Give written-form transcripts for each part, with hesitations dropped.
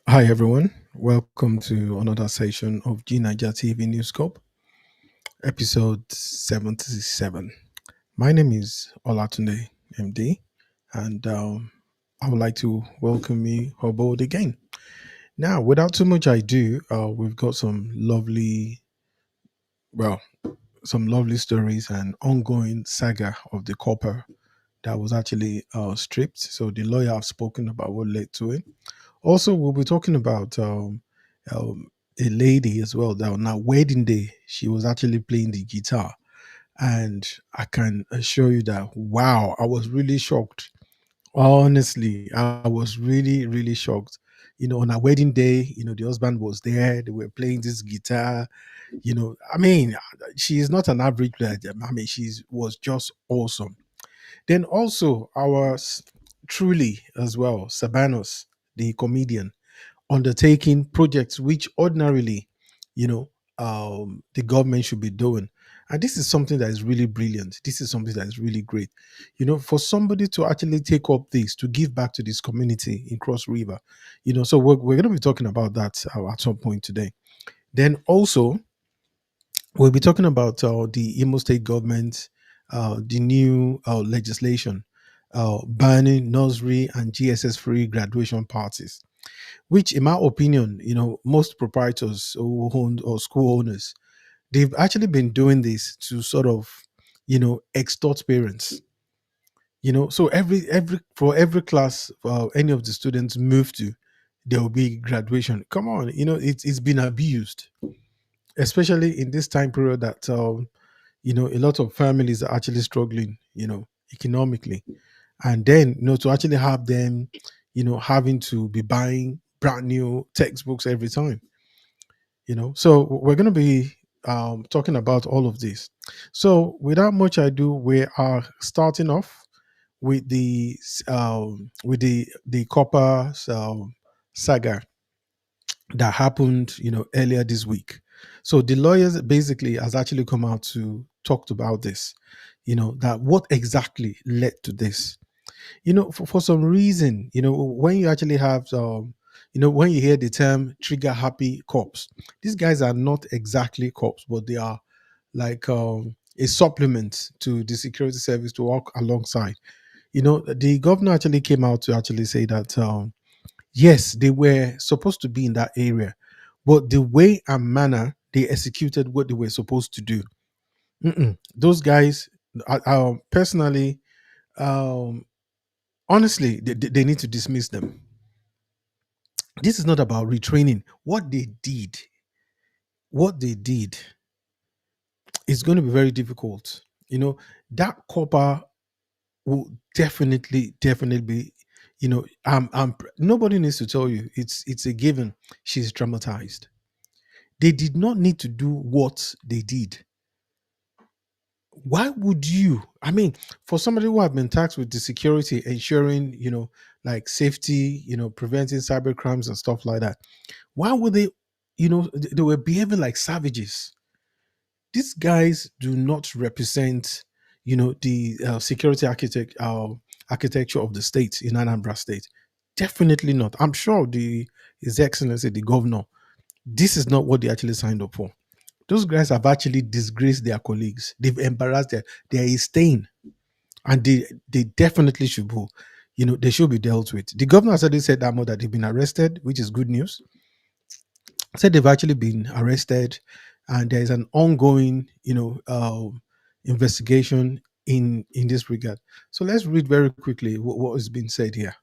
Hi everyone, welcome to another session of G9ijaTV NewsScope EP77. My name is Olatunde MD, and I would like to welcome you aboard again. Now, without too much ado, we've got well, some lovely stories and ongoing saga of the copper that was actually stripped. So the lawyer have spoken about what led to it. Also, we'll be talking about um, a lady as well that on her wedding day, she was actually playing the guitar. And I can assure you that, wow, I was really shocked. Honestly, I was really, really shocked. On her wedding day, the husband was there. They were playing this guitar. I mean, she is not an average player. I mean, she was just awesome. Then also truly as well, Sabanos, the comedian, undertaking projects which ordinarily, you know, the government should be doing. And this is something that is really brilliant. This is something that is really great. For somebody to actually take up this, to give back to this community in Cross River, so we're going to be talking about that at some point today. Then also, we'll be talking about the Imo State government, the new legislation banning nursery and GSS free graduation parties, which, in my opinion, most proprietors who own or school owners, they've actually been doing this to sort of, extort parents. So every for every class any of the students move to, there will be graduation. Come on, it's been abused, especially in this time period that a lot of families are actually struggling, economically. And then, to actually have them, having to be buying brand new textbooks every time, So we're going to be talking about all of this. So without much ado, we are starting off with the copper saga that happened, earlier this week. So the lawyers basically has actually come out to talk about this, that what exactly led to this. For some reason, when you actually have when you hear the term trigger happy cops, these guys are not exactly cops, but they are like a supplement to the security service to work alongside. The governor actually came out to actually say that yes, they were supposed to be in that area, but the way and manner they executed what they were supposed to do, those guys, personally, um, honestly, they need to dismiss them. This is not about retraining. What they did is going to be very difficult. That copper will definitely be. Nobody needs to tell you. It's a given. She's traumatized. They did not need to do what they did. Why would you? I mean, for somebody who have been tasked with the security, ensuring, like safety, preventing cyber crimes and stuff like that, why would they, they were behaving like savages? These guys do not represent, the security architecture of the state in Anambra State. Definitely not. I'm sure His Excellency, the governor, this is not what they actually signed up for. Those guys have actually disgraced their colleagues. They've embarrassed They are a stain, and they definitely should go. They should be dealt with. The governor has already said that they've been arrested, which is good news. Said they've actually been arrested, and there is an ongoing, investigation in this regard. So let's read very quickly what is being said here.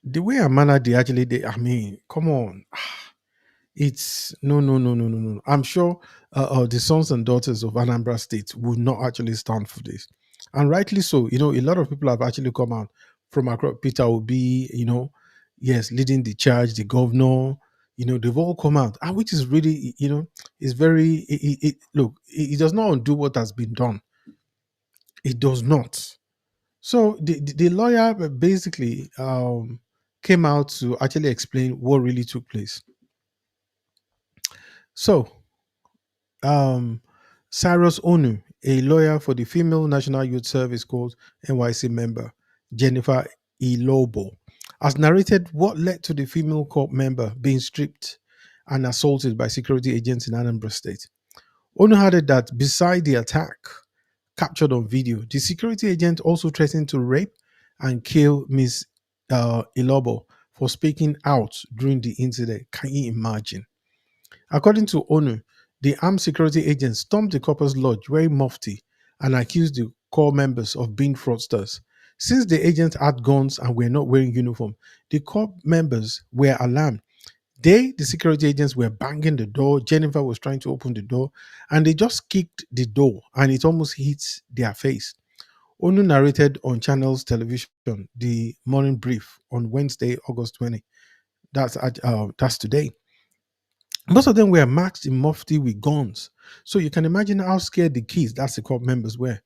The way and manner I mean, come on. It's no, no, no, no, no, no. I'm sure the sons and daughters of Anambra State will not actually stand for this, and rightly so. A lot of people have actually come out from across. Peter Obi, yes, leading the charge. The governor, they've all come out, and which is really, is very. Look, it does not undo what has been done. It does not. So the lawyer basically came out to actually explain what really took place. So um, Cyrus Onu, a lawyer for the Female National Youth Service Corps NYC member, Jennifer Ilobo has narrated what led to the female corps member being stripped and assaulted by security agents in Anambra State. Ono added that beside the attack captured on video, the security agent also threatened to rape and kill Miss Ilobo for speaking out during the incident. Can you imagine? According to Onu, the armed security agents stormed the couple's lodge wearing mufti and accused the corps members of being fraudsters. Since the agents had guns and were not wearing uniform, the corps members were alarmed. The security agents, were banging the door. Jennifer was trying to open the door, and they just kicked the door, and it almost hit their face. Onu narrated on Channel's television, the morning brief on Wednesday, August 20. That's today. Most of them were masked in mufti with guns. So you can imagine how scared the kids, that's the corps members, were.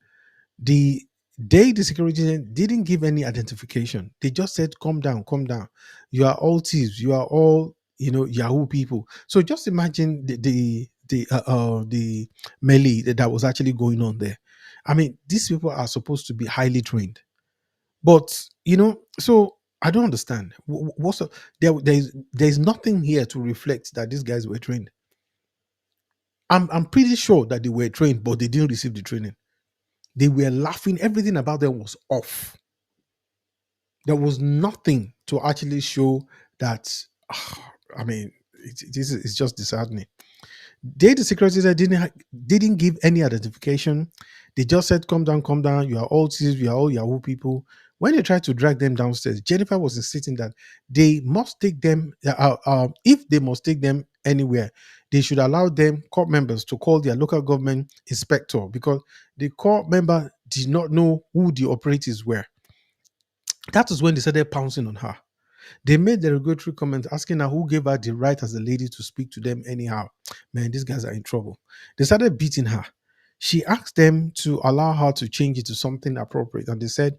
The the security agent didn't give any identification. They just said, come down. You are all thieves. You are all, Yahoo people. So just imagine the melee that was actually going on there. I mean, these people are supposed to be highly trained. But, so I don't understand. What's up? There's nothing here to reflect that these guys were trained. I'm pretty sure that they were trained, but they didn't receive the training. They were laughing. Everything about them was off. There was nothing to actually show that. I mean, this is it's just disheartening. The security guard didn't give any identification. They just said, come down. You are all thieves. You are all Yahoo people." When they tried to drag them downstairs, Jennifer was insisting that they must take them. If they must take them anywhere, they should allow them court members to call their local government inspector, because the court member did not know who the operatives were. That is when they started pouncing on her. They made derogatory comments asking her who gave her the right as a lady to speak to them anyhow. Man, these guys are in trouble. They started beating her. She asked them to allow her to change it to something appropriate. And they said,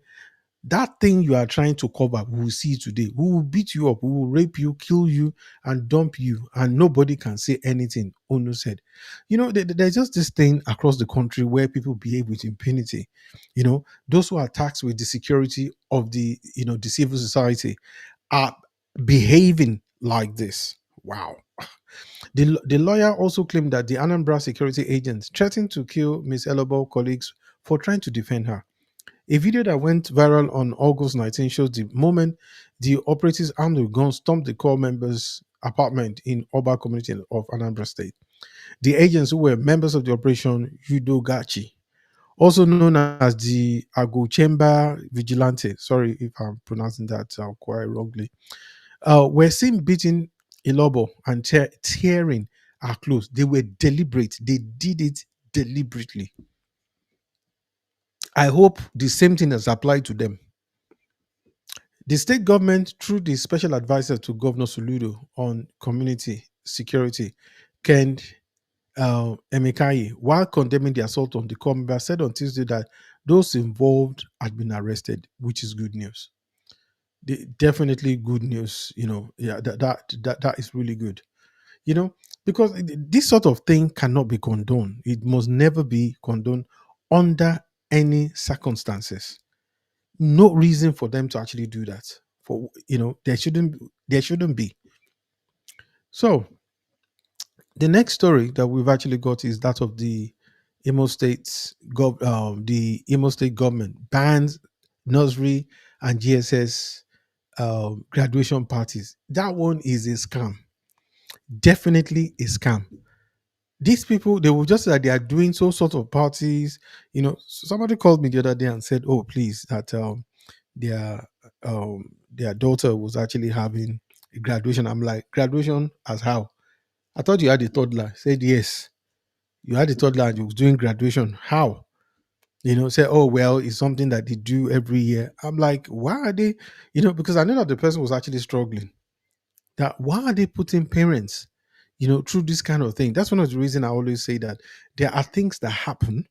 "That thing you are trying to cover, we will see today. We will beat you up, we will rape you, kill you, and dump you, and nobody can say anything," Ono said. There's just this thing across the country where people behave with impunity. Those who are tasked with the security of the civil society are behaving like this. Wow. The lawyer also claimed that the Anambra security agents threatened to kill Miss Elobo colleagues for trying to defend her. A video that went viral on August 19 shows the moment the operatives armed with guns stormed the corps members' apartment in Oba community of Anambra State. The agents, who were members of the Operation Yudogachi, also known as the Agochemba Vigilante, sorry if I'm pronouncing that quite wrongly, were seen beating Ilobo and tearing her clothes. They were deliberate. They did it deliberately. I hope the same thing has applied to them. The state government, through the special advisor to Governor Soludo on community security, Ken Emekayi, while condemning the assault on the corps member, said on Tuesday that those involved had been arrested, which is good news. Definitely good news. Yeah, that is really good. Because this sort of thing cannot be condoned. It must never be condoned under any circumstances. No reason for them to actually do that. There shouldn't be. So the next story that we've actually got is that of the the Imo State government bans nursery and JSS graduation parties. That one is a scam. Definitely a scam. These people, they will just say that they are doing so sort of parties. Somebody called me the other day and said, "Oh, please, that their their daughter was actually having a graduation." I'm like, "Graduation as how? I thought you had a toddler." Said, "Yes, you had a toddler and you was doing graduation. How?" Say, "Oh, well, it's something that they do every year." I'm like, why are they? Because I know that the person was actually struggling. That why are they putting parents, through this kind of thing? That's one of the reasons I always say that there are things that happen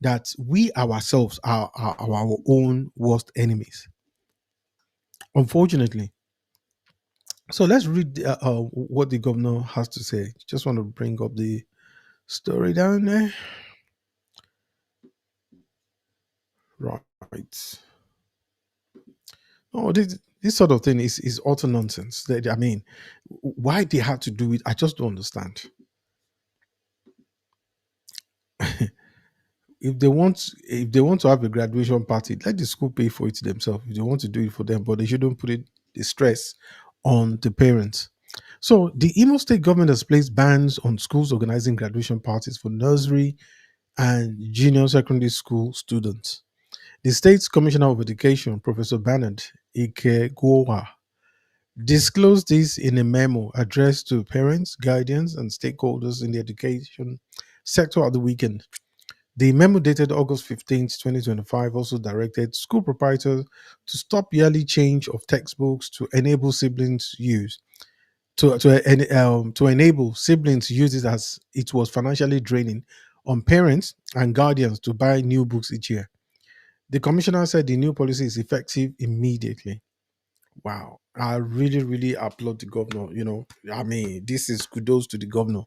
that we ourselves are our own worst enemies, unfortunately. So let's read what the governor has to say. Just want to bring up the story down there. Right. No, this sort of thing is utter nonsense. I mean, why they had to do it, I just don't understand. If they want to have a graduation party, let the school pay for it themselves. If they want to do it for them, but they shouldn't put it the stress on the parents. So the Imo State government has placed bans on schools organizing graduation parties for nursery and junior secondary school students. The state's Commissioner of Education, Professor Bernard Ikegowa, disclosed this in a memo addressed to parents, guardians, and stakeholders in the education sector at the weekend. The memo dated August 15th, 2025, also directed school proprietors to stop yearly change of textbooks to enable siblings use to enable siblings to use it as it was financially draining on parents and guardians to buy new books each year. The commissioner said the new policy is effective immediately. Wow. I really, really applaud the governor. I mean, this is kudos to the governor.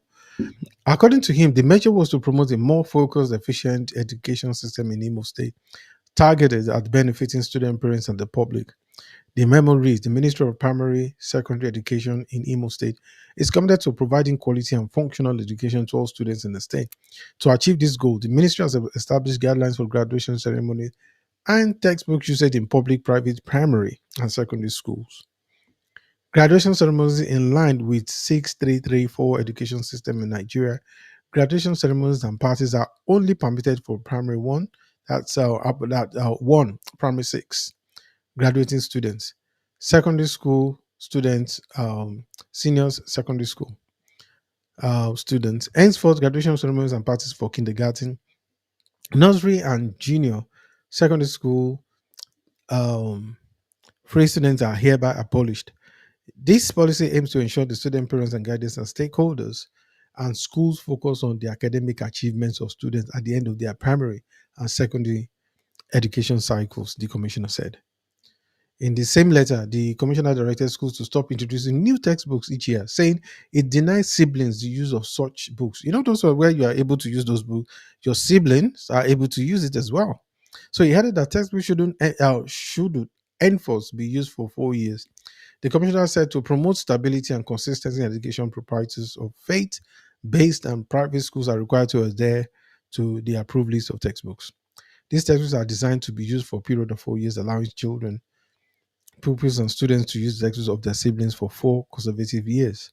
According to him, the measure was to promote a more focused, efficient education system in Imo State, targeted at benefiting student parents and the public. The memo reads the Ministry of Primary Secondary Education in Imo State is committed to providing quality and functional education to all students in the state. To achieve this goal, the ministry has established guidelines for graduation ceremonies and textbook usage in public, private, primary, and secondary schools. Graduation ceremonies in line with 6334 education system in Nigeria. Graduation ceremonies and parties are only permitted for primary one, that's one, primary six, graduating students, secondary school students, seniors, secondary school students. Henceforth, graduation ceremonies and parties for kindergarten, nursery, and junior secondary school um, free students are hereby abolished. This policy aims to ensure the student parents and guardians and stakeholders and schools focus on the academic achievements of students at the end of their primary and secondary education cycles, the commissioner said. In the same letter, the commissioner directed schools to stop introducing new textbooks each year, saying it denies siblings the use of such books. Those are where you are able to use those books, your siblings are able to use it as well. So he added that textbooks should enforce be used for 4 years. The commissioner said to promote stability and consistency in education, proprietors of faith-based and private schools are required to adhere to the approved list of textbooks. These textbooks are designed to be used for a period of 4 years, allowing children, pupils, and students to use the textbooks of their siblings for 4 consecutive years.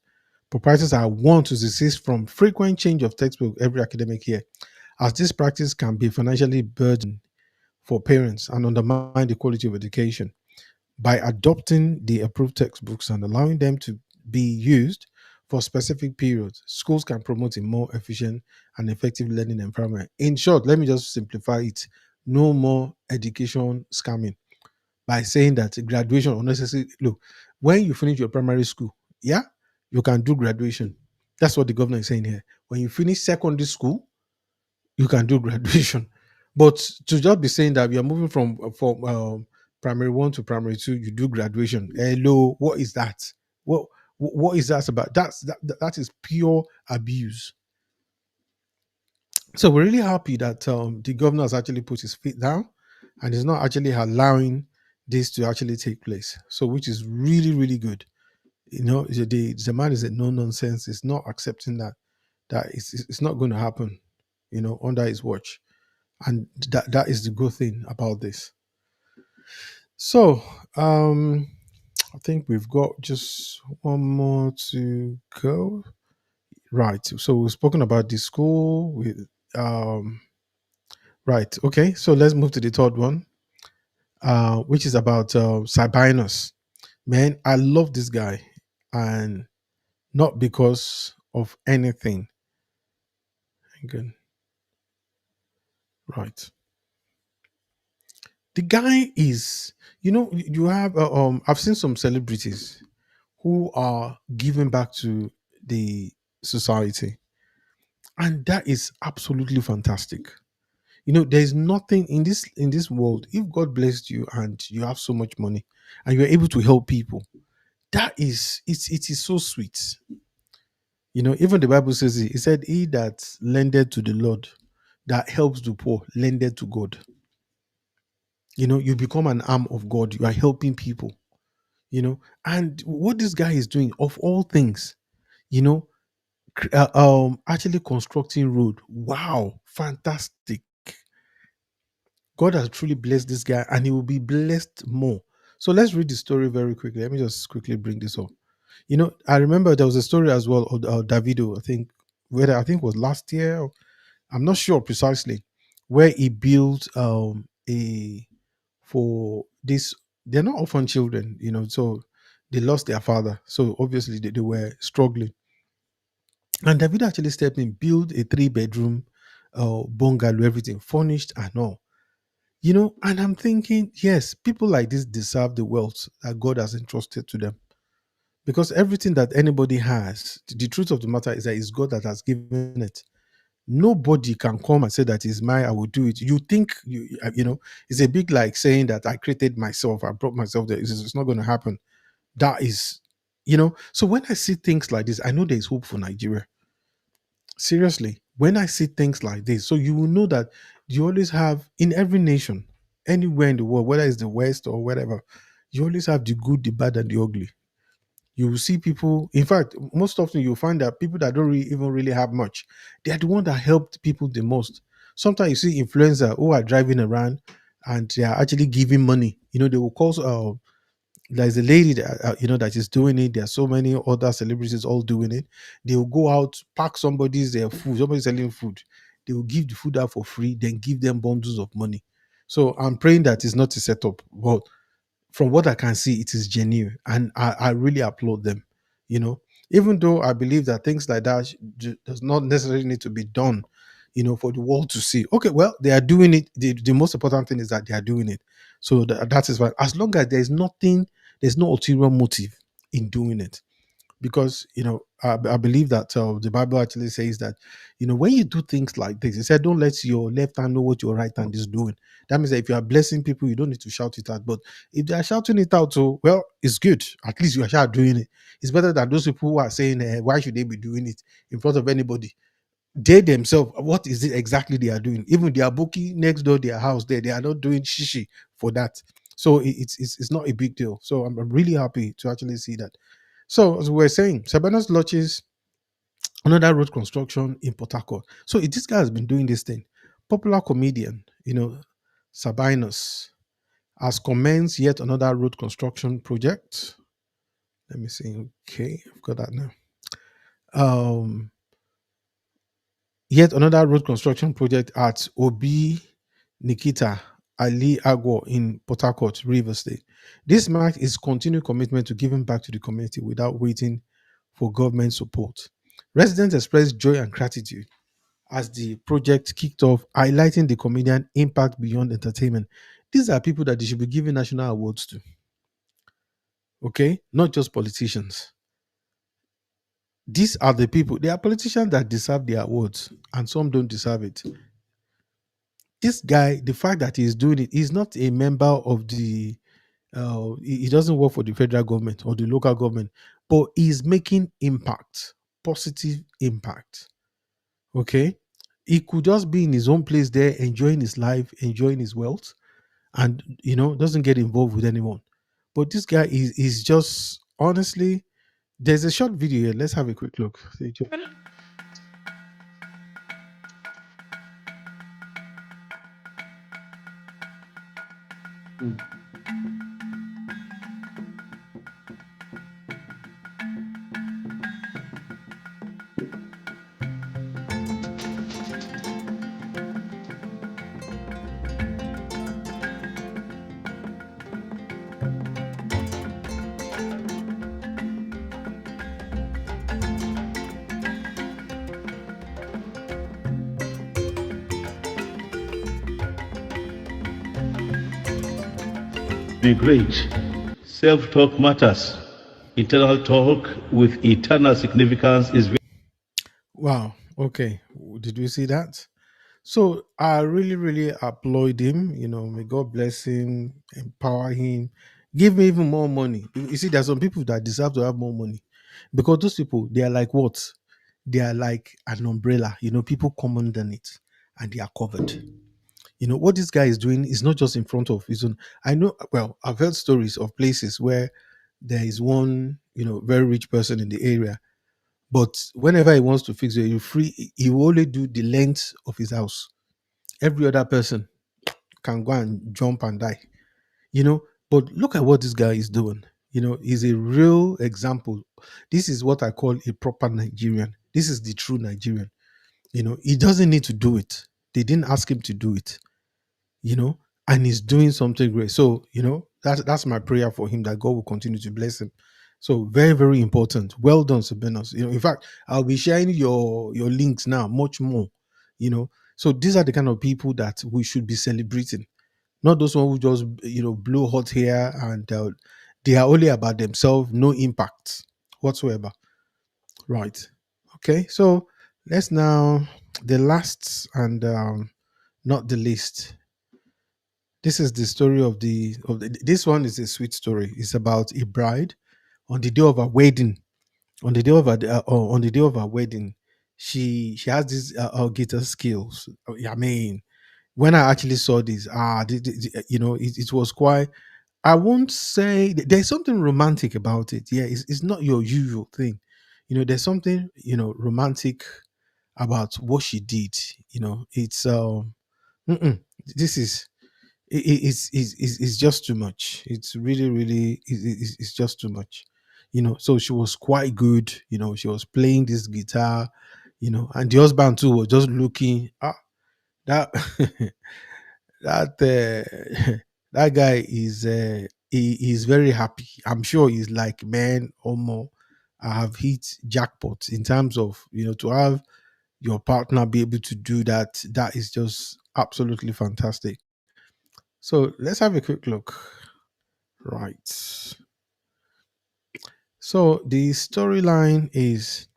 Proprietors are warned to desist from frequent change of textbook every academic year, as this practice can be financially burdened for parents and undermine the quality of education. By adopting the approved textbooks and allowing them to be used for specific periods, schools can promote a more efficient and effective learning environment. In short, let me just simplify it. No more education scamming by saying that graduation unnecessary. Look, when you finish your primary school, yeah, you can do graduation. That's what the governor is saying here. When you finish secondary school, you can do graduation. But to just be saying that we are moving from primary one to primary two, you do graduation. Hello, what is that? What is that about? That is pure abuse. So we're really happy that the governor has actually put his feet down and is not actually allowing this to actually take place. So which is really, really good. The man is a no nonsense. It's not accepting that it's not going to happen, under his watch. And that is the good thing about this. So I think we've got just one more to go. Right. So we've spoken about the school with right. Okay. So let's move to the third one, which is about Sabinus. Man, I love this guy, and not because of anything. Again, right. The guy is, you have. I've seen some celebrities who are giving back to the society, and that is absolutely fantastic. There's nothing in this world. If God blessed you and you have so much money and you're able to help people, it is so sweet. Even the Bible says it said, he that lended to the Lord, that helps the poor, lended to God. You become an arm of God. You are helping people. And what this guy is doing, of all things, you know, actually constructing road. Wow, fantastic. God has truly blessed this guy, and he will be blessed more. So let's read the story very quickly. Let me just quickly bring this up. I remember there was a story as well of Davido. I think whether I think it was last year. I'm not sure precisely, where he built a for this. They're not orphan children, so they lost their father. So obviously they were struggling, and David actually stepped in, built a 3 bedroom bungalow, everything furnished and all. And I'm thinking, yes, people like this deserve the wealth that God has entrusted to them. Because everything that anybody has, the truth of the matter is that it's God that has given it. Nobody can come and say that is mine, I will do it. You think, it's a big like saying that I created myself, I brought myself there. It's not going to happen. That is, so when I see things like this, I know there is hope for Nigeria. Seriously, when I see things like this, so you will know that you always have in every nation, anywhere in the world, whether it's the West or whatever, you always have the good, the bad, and the ugly. You will see people, in fact, most often you'll find that people that don't even really have much, they are the one that helped people the most. Sometimes you see influencers who are driving around and they are actually giving money. They will call there's a lady that that is doing it. There are so many other celebrities all doing it. They will go out, pack somebody's food, somebody selling food. They will give the food out for free, then give them bundles of money. So I'm praying that it's not a setup, but from what I can see, it is genuine, and I really applaud them. You know, Even though I believe that things like that does not necessarily need to be done, for the world to see. Okay, well, they are doing it. The most important thing is that they are doing it. So that is why, as long as there's no ulterior motive in doing it, because I believe that the Bible actually says that when you do things like this, it said don't let your left hand know what your right hand is doing. That means that if you are blessing people, you don't need to shout it out. But if they are shouting it out, so well, it's good. At least you are sure doing it. It's better than those people who are saying why should they be doing it in front of anybody. They themselves, what is it exactly they are doing? Even they are booking next door their house there, they are not doing shishi for that. So it's not a big deal. So I'm really happy to actually see that. So as we were saying, Sabanas launches another road construction in Port Harcourt. So this guy has been doing this thing. Popular comedian, Sabinus, has commenced yet another road construction project. Let me see. Okay, I've got that now. Um, Yet another road construction project at Obi Nikita Ali Agwo in Port Harcourt, River State. This marks his continued commitment to giving back to the community without waiting for government support. Residents expressed joy and gratitude as the project kicked off, highlighting the comedian impact beyond entertainment. These are people that they should be giving national awards to, okay? Not just politicians. These are the people, they are politicians that deserve the awards, and some don't deserve it. This guy, the fact that he's doing it, he's not a member of the, he doesn't work for the federal government or the local government, but he's making impact, positive impact. Okay. He could just be in his own place there, enjoying his life, enjoying his wealth, and doesn't get involved with anyone. But this guy is just honestly, there's a short video here. Let's have a quick look. Be great. Self-talk matters. Internal talk with eternal significance is very. Wow. Okay. Did we see that? So I really, really applaud him. May God bless him, empower him, give me even more money. You see, there's some people that deserve to have more money, because those people, they are like what? They are like an umbrella. People come underneath and they are covered. What this guy is doing is not just in front of his own. I know, well, I've heard stories of places where there is one, very rich person in the area, but whenever he wants to fix it, he will only do the length of his house. Every other person can go and jump and die, you know. But look at what this guy is doing. He's a real example. This is what I call a proper Nigerian. This is the true Nigerian. He doesn't need to do it. They didn't ask him to do it, you know, and he's doing something great. So, that's my prayer for him, that God will continue to bless him. So very, very important. Well done, Sabenos. In fact, I'll be sharing your links now, much more, you know. So these are the kind of people that we should be celebrating, not those one who just blow hot hair and they are only about themselves, no impact whatsoever. Right. Okay. So let's now, the last and not the least. This is the story of the this one is a sweet story. It's about a bride on the day of her wedding. On the day of her wedding, she has these guitar skills. I mean, when I actually saw this, it was quite. I won't say there's something romantic about it. Yeah, it's not your usual thing. There's something romantic about what she did. It's mm-mm, this is it's just too much. It's really, really, it's just too much. So she was quite good. She was playing this guitar. And the husband too was just looking. That that that guy is very happy. I'm sure he's like, man, or more. I have hit jackpot in terms of to have your partner be able to do that. That is just absolutely fantastic. So let's have a quick look. Right. So the storyline is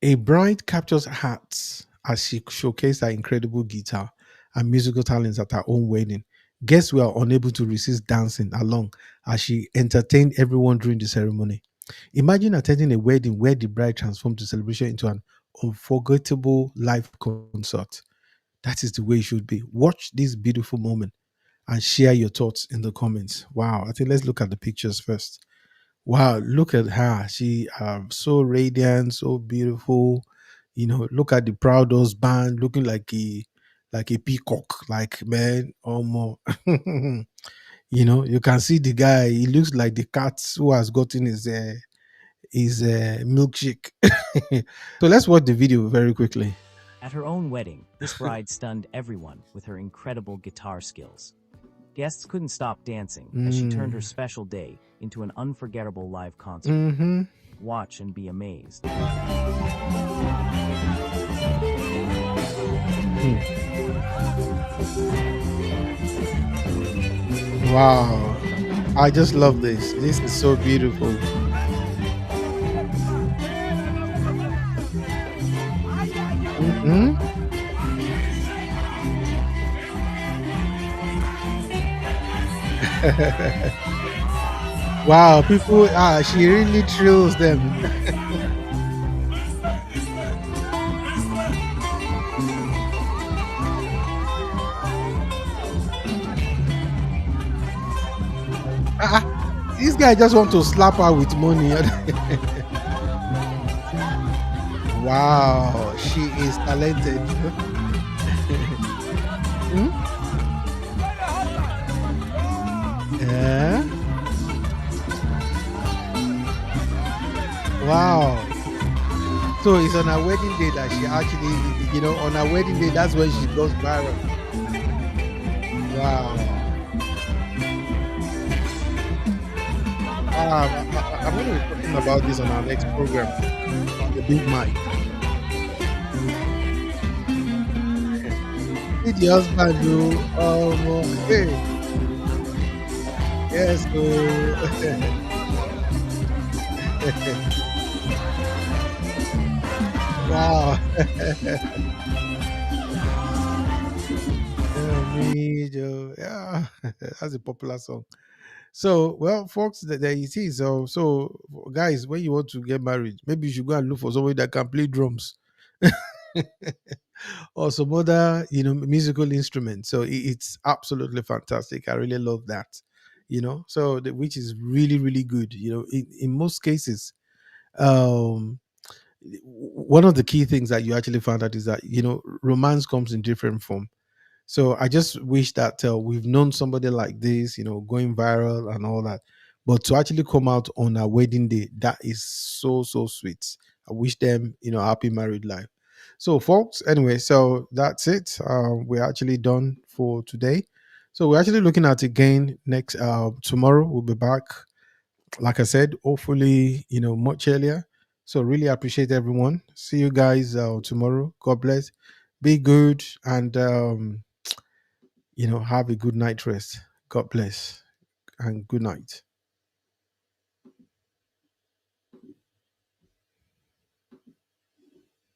a bride captures hearts as she showcased her incredible guitar and musical talents at her own wedding. Guests were unable to resist dancing along as she entertained everyone during the ceremony. Imagine attending a wedding where the bride transformed the celebration into an unforgettable live concert. That is the way it should be. Watch this beautiful moment and share your thoughts in the comments. Wow. I think let's look at the pictures first. Wow, look at her. She so radiant, so beautiful. Look at the proud husband looking like a peacock. Like, man, almost. You can see the guy. He looks like the cat who has gotten his milkshake. So let's watch the video very quickly. At her own wedding, this bride stunned everyone with her incredible guitar skills. Guests couldn't stop dancing as she turned her special day into an unforgettable live concert. Mm-hmm. Watch and be amazed. Wow. I just love this. This is so beautiful. Mhm. Wow, people, she really thrills them. Ah, this guy just want to slap her with money. Wow, she is talented. Hmm? Yeah. Wow. So it's on her wedding day that she actually, on her wedding day, that's when she goes viral. Wow. I'm going to be talking about this on our next program on the big mic. See the husband do, hey, yes, wow. Yeah, me, Joe. Yeah, that's a popular song. So, well, folks, there it is. So, guys, when you want to get married, maybe you should go and look for somebody that can play drums. or some other, musical instrument. So it's absolutely fantastic. I really love that. So which is really, really good. In most cases, um, one of the key things that you actually found out is that romance comes in different form. So I just wish that we've known somebody like this, going viral and all that. But to actually come out on a wedding day, that is so, so sweet. I wish them, happy married life. So, folks, anyway, so that's it. We're actually done for today. So we're actually looking at again next tomorrow. We'll be back, like I said, hopefully, much earlier. So really appreciate everyone. See you guys tomorrow. God bless. Be good and have a good night rest. God bless and good night.